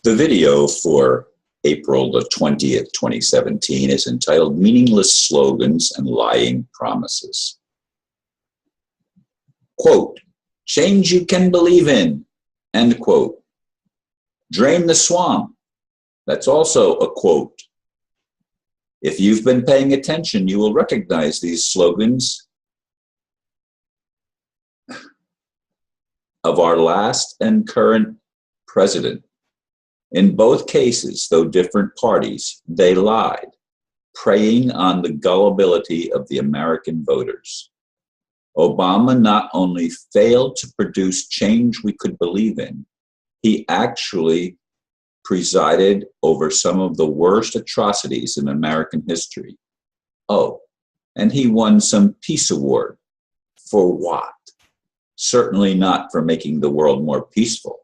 The video for April the 20th, 2017 is entitled Meaningless Slogans and Lying Promises. Quote, change you can believe in, end quote. Drain the swamp. That's also a quote. If you've been paying attention, you will recognize these slogans of our last and current president. In both cases, though different parties, they lied, preying on the gullibility of the American voters. Obama not only failed to produce change we could believe in, he actually presided over some of the worst atrocities in American history. Oh, and he won some peace award. For what? Certainly not for making the world more peaceful.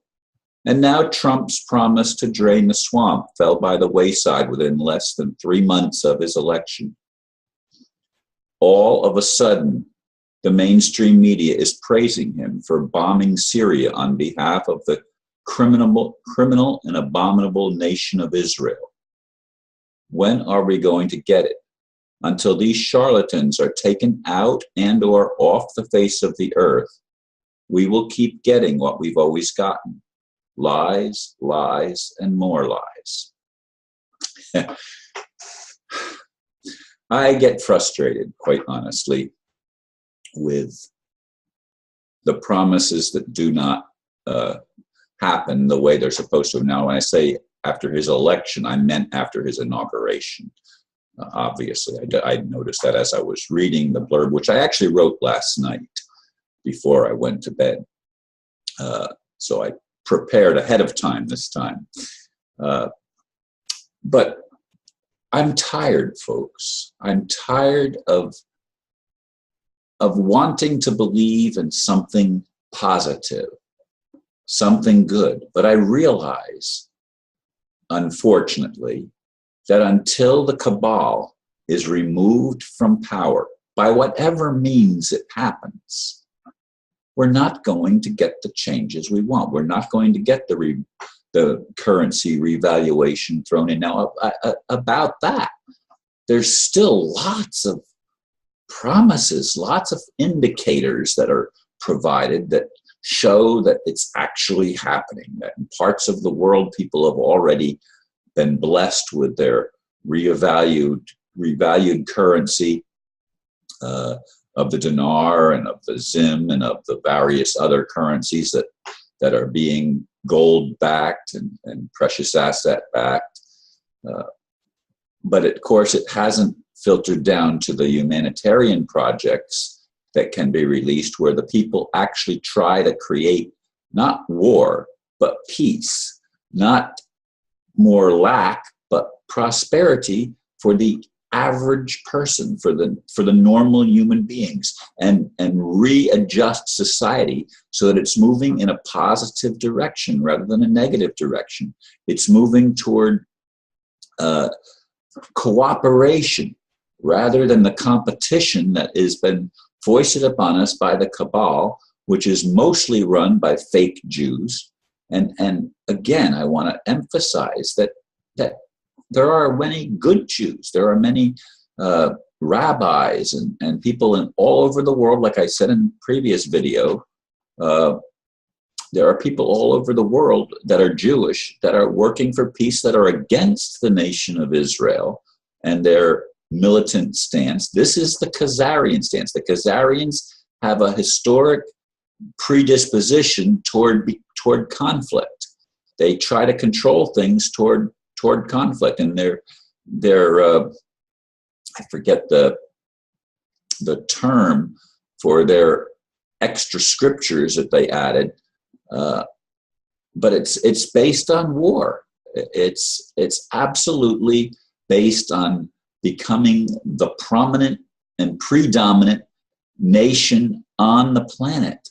And now Trump's promise to drain the swamp fell by the wayside within less than 3 months of his election. All of a sudden, the mainstream media is praising him for bombing Syria on behalf of the criminal and abominable nation of Israel. When are we going to get it? Until these charlatans are taken out and or off the face of the earth, we will keep getting what we've always gotten. Lies, lies, and more lies. I get frustrated, quite honestly, with the promises that do not happen the way they're supposed to. Now, when I say after his election, I meant after his inauguration. Obviously, I noticed that as I was reading the blurb, which I actually wrote last night before I went to bed. So I prepared ahead of time this time. But I'm tired, folks. I'm tired of wanting to believe in something positive, something good. But I realize, unfortunately, that until the cabal is removed from power, by whatever means it happens, we're not going to get the changes we want. We're not going to get the currency revaluation thrown in. Now, about that, there's still lots of promises, lots of indicators that are provided that show that it's actually happening, that in parts of the world, people have already been blessed with their revalued currency, of the dinar and of the zim and of the various other currencies that are being gold backed and precious asset backed. But of course, it hasn't filtered down to the humanitarian projects that can be released, where the people actually try to create not war, but peace, not more lack, but prosperity for the average person, for the normal human beings, and readjust society so that it's moving in a positive direction rather than a negative direction. It's moving toward cooperation rather than the competition that has been foisted upon us by the cabal, which is mostly run by fake Jews. And again, I want to emphasize that there are many good Jews. There are many rabbis and people all over the world. Like I said in the previous video, there are people all over the world that are Jewish, that are working for peace, that are against the nation of Israel and their militant stance. This is the Khazarian stance. The Khazarians have a historic predisposition toward conflict. They try to control things toward conflict, and they're I forget the term for their extra scriptures that they added, but it's based on war. It's absolutely based on becoming the prominent and predominant nation on the planet,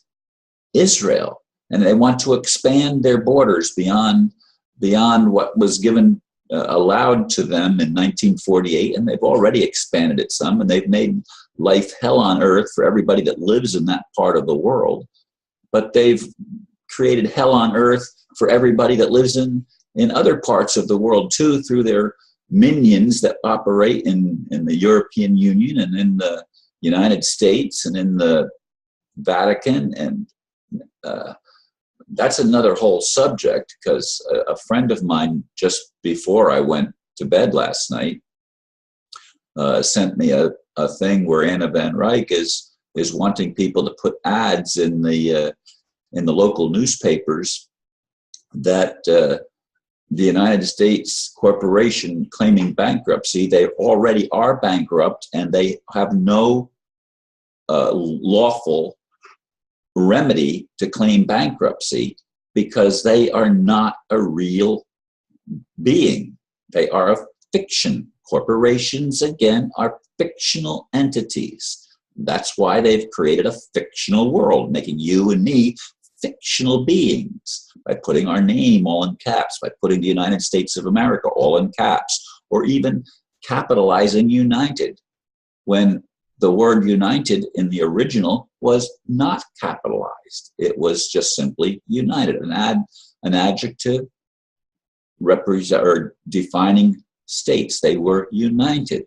Israel, and they want to expand their borders beyond what was given allowed to them in 1948, and they've already expanded it some, and they've made life hell on earth for everybody that lives in that part of the world. But they've created hell on earth for everybody that lives in in other parts of the world too, through their minions that operate in the European Union and in the United States and in the Vatican. And that's another whole subject, because a friend of mine, just before I went to bed last night, sent me a thing where Anna Van Rijk is wanting people to put ads in the local newspapers that the United States corporation claiming bankruptcy, they already are bankrupt and they have no lawful remedy to claim bankruptcy, because they are not a real being. They are a fiction. Corporations, again, are fictional entities. That's why they've created a fictional world, making you and me fictional beings by putting our name all in caps, by putting the United States of America all in caps, or even capitalizing United, when the word United in the original was not capitalized. It was just simply United, an adjective represent or defining states. They were united.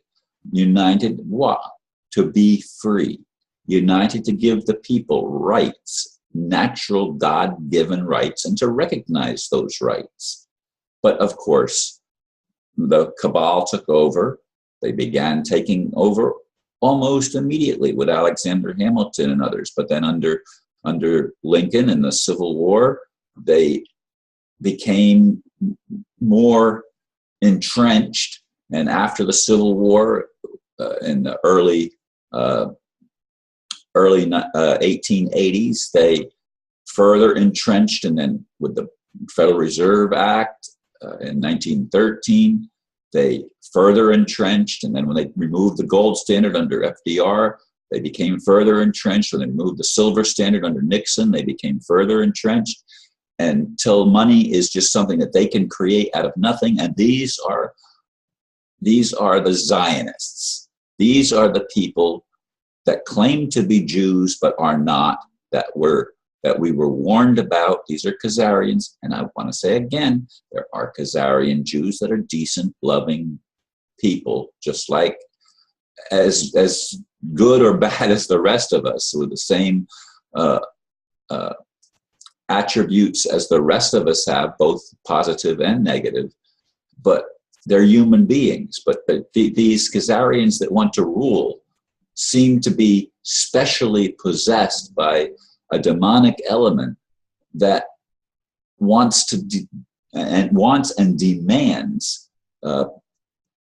United what? To be free. United to give the people rights, natural God-given rights, and to recognize those rights. But of course, the cabal took over. They began taking over almost immediately with Alexander Hamilton and others. But then under Lincoln and the Civil War, they became more entrenched. And after the Civil War, in the early 1880s, they further entrenched. And then with the Federal Reserve Act in 1913, they further entrenched. And then when they removed the gold standard under FDR, they became further entrenched. When they removed the silver standard under Nixon, they became further entrenched, until money is just something that they can create out of nothing. And these are the Zionists. These are the people that claim to be Jews but are not, that we were warned about. These are Khazarians, and I want to say again, there are Khazarian Jews that are decent, loving people, just like as good or bad as the rest of us, with the same attributes as the rest of us have, both positive and negative. But they're human beings. But these Khazarians that want to rule seem to be specially possessed by a demonic element that wants and demands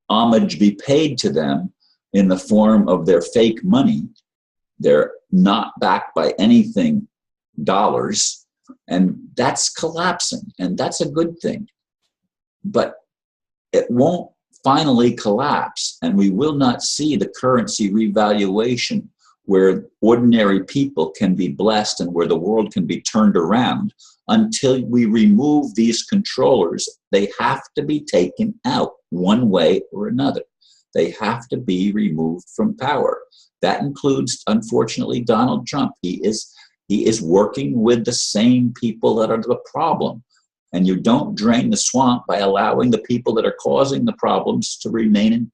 homage be paid to them in the form of their fake money. They're not backed by anything, dollars, and that's collapsing, and that's a good thing. But it won't finally collapse, and we will not see the currency revaluation where ordinary people can be blessed and where the world can be turned around until we remove these controllers. They have to be taken out one way or another. They have to be removed from power. That includes, unfortunately, Donald Trump. He is working with the same people that are the problem. And you don't drain the swamp by allowing the people that are causing the problems to remain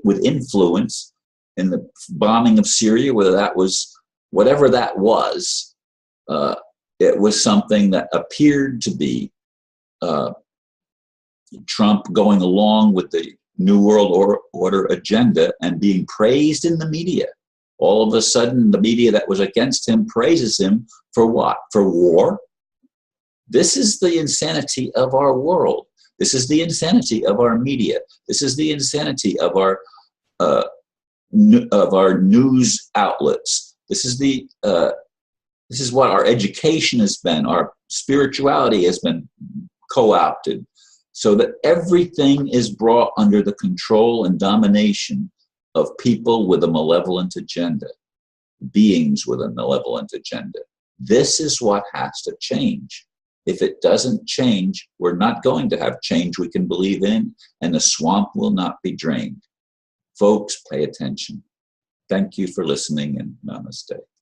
with influence. In the bombing of Syria, whatever that was, it was something that appeared to be Trump going along with the New World Order agenda and being praised in the media. All of a sudden, the media that was against him praises him for what? For war? This is the insanity of our world. This is the insanity of our media. This is the insanity of our news outlets. This is what our education has been. Our spirituality has been co-opted, so that everything is brought under the control and domination of people with a malevolent agenda, beings with a malevolent agenda. This is what has to change. If it doesn't change, we're not going to have change we can believe in, and the swamp will not be drained. Folks, pay attention. Thank you for listening, and namaste.